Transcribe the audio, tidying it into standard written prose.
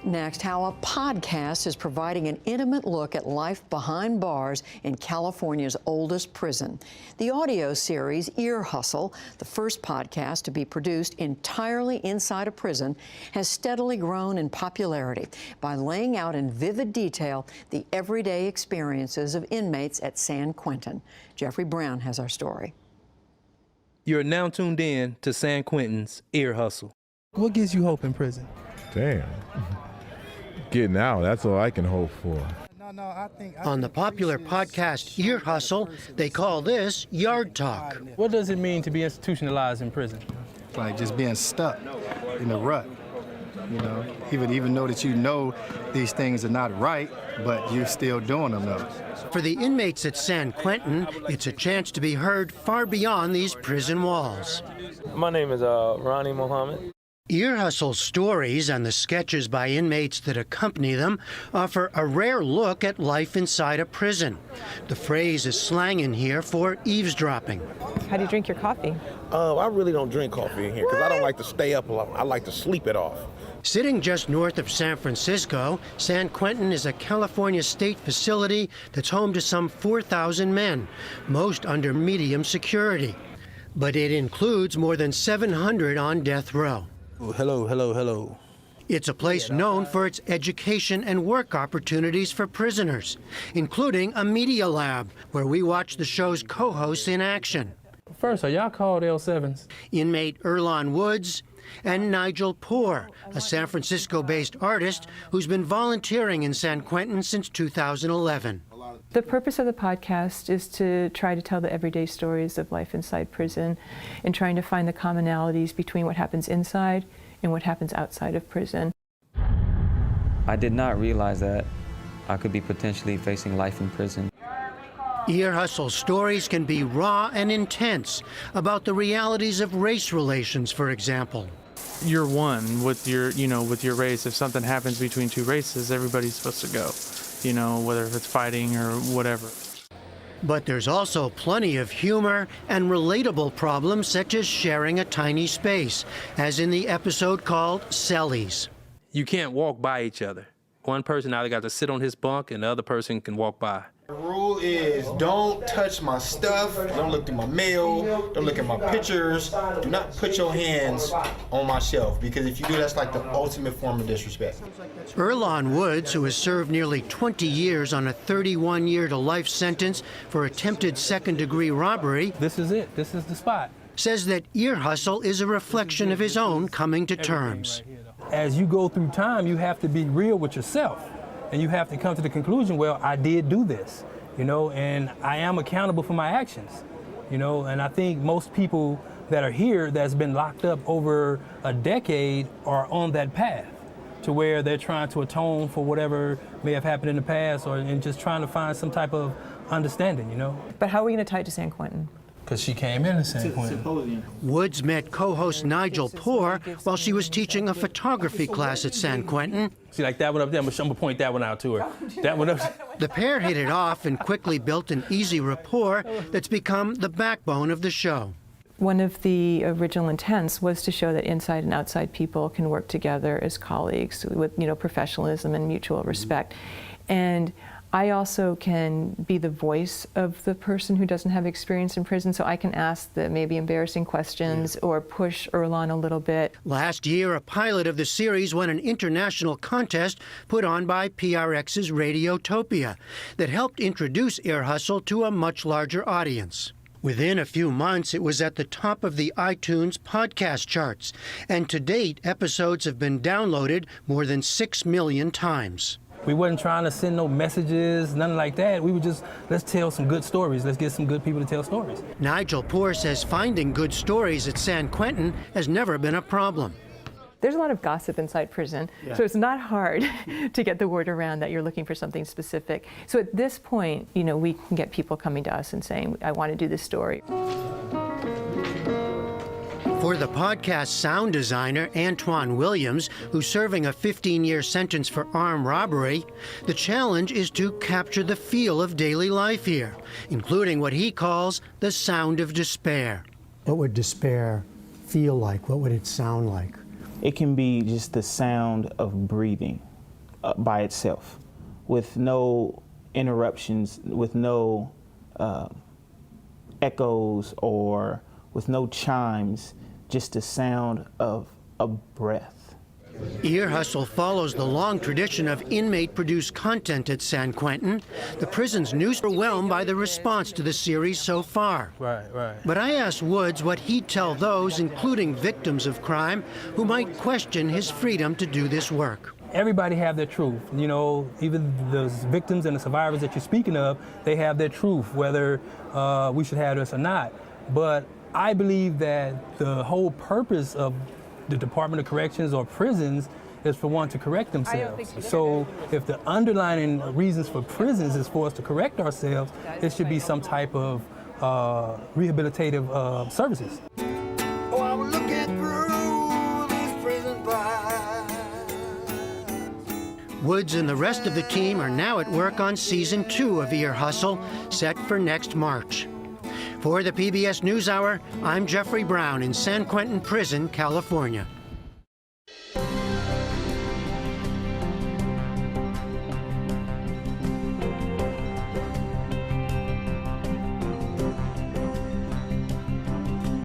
Next, how a podcast is providing an intimate look at life behind bars in California's oldest prison. The audio series Ear Hustle, the first podcast to be produced entirely inside a prison, has steadily grown in popularity by laying out in vivid detail the everyday experiences of inmates at San Quentin. Jeffrey Brown has our story. You're now tuned in to San Quentin's Ear Hustle. What gives you hope in prison? Damn. Getting out, that's all I can hope for. On the popular podcast Ear Hustle, they call this Yard Talk. What does it mean to be institutionalized in prison? Like just being stuck in the rut, you know, even though that you know these things are not right, but you're still doing them though. For the inmates at San Quentin, it's a chance to be heard far beyond these prison walls. My name is Ronnie Mohammed. Ear Hustle's stories and the sketches by inmates that accompany them offer a rare look at life inside a prison. The phrase is slang in here for eavesdropping. How do you drink your coffee? I really don't drink coffee in here because I don't like to stay up a lot. I like to sleep it off. Sitting just north of San Francisco, San Quentin is a California state facility that's home to some 4,000 men, most under medium security. But it includes more than 700 on death row. Hello. It's a place known for its education and work opportunities for prisoners, including a media lab where we watch the show's co-hosts in action. First, are y'all called L7s? Inmate Earlonne Woods and Nigel Poor, a San Francisco-based artist who's been volunteering in San Quentin since 2011. The purpose of the podcast is to try to tell the everyday stories of life inside prison and trying to find the commonalities between what happens inside and what happens outside of prison. I did not realize that I could be potentially facing life in prison. Ear Hustle stories can be raw and intense about the realities of race relations, for example. You're one with your race. If something happens between two races, everybody's supposed to go, whether it's fighting or whatever. But there's also plenty of humor and relatable problems such as sharing a tiny space, as in the episode called Cellies. You can't walk by each other. One person either got to sit on his bunk and the other person can walk by. The rule is don't touch my stuff, don't look through my mail, don't look at my pictures, do not put your hands on my shelf, because if you do, that's like the ultimate form of disrespect. Earlonne Woods, who has served nearly 20 years on a 31-year-to-life sentence for attempted second-degree robbery, this is it. This is the spot. Says that Ear Hustle is a reflection of his own coming to terms. As you go through time, you have to be real with yourself. And you have to come to the conclusion, well, I did do this, and I am accountable for my actions, and I think most people that are here that's been locked up over a decade are on that path to where they're trying to atone for whatever may have happened in the past and just trying to find some type of understanding, But how are we going to tie it to San Quentin? Because she came in San Quentin. Woods met co-host Nigel Poor while she was teaching a photography class at San Quentin. See, like that one up there, I'm going to point that one out to her. That one up. The pair hit it off and quickly built an easy rapport that's become the backbone of the show. One of the original intents was to show that inside and outside people can work together as colleagues with, professionalism and mutual respect. And I also can be the voice of the person who doesn't have experience in prison, so I can ask the maybe embarrassing questions or push Earlonne a little bit. Last year, a pilot of the series won an international contest put on by PRX's Radiotopia that helped introduce Ear Hustle to a much larger audience. Within a few months, it was at the top of the iTunes podcast charts, and to date, episodes have been downloaded more than 6 million times. We wasn't trying to send no messages, nothing like that. We were just, let's tell some good stories. Let's get some good people to tell stories. Nigel Poor says finding good stories at San Quentin has never been a problem. There's a lot of gossip inside prison, so it's not hard to get the word around that you're looking for something specific. So at this point, we can get people coming to us and saying, I want to do this story. For the podcast sound designer, Antoine Williams, who's serving a 15-year sentence for armed robbery, the challenge is to capture the feel of daily life here, including what he calls the sound of despair. What would despair feel like? What would it sound like? It can be just the sound of breathing. by itself, with no interruptions, with no echoes or with no chimes, just the sound of a breath. Ear Hustle follows the long tradition of inmate-produced content at San Quentin. The prison's news are overwhelmed by the response to the series so far. Right. But I asked Woods what he'd tell those, including victims of crime, who might question his freedom to do this work. Everybody have their truth. You know, even the victims and the survivors that you're speaking of, they have their truth, whether we should have this or not. But I believe that the whole purpose of the Department of Corrections or prisons is for one to correct themselves. So if the underlying reasons for prisons is for us to correct ourselves, it should be some type of rehabilitative services. Oh, I'm looking through these prison bars. Woods and the rest of the team are now at work on season 2 of Ear Hustle, set for next March. For the PBS NewsHour, I'm Jeffrey Brown in San Quentin Prison, California.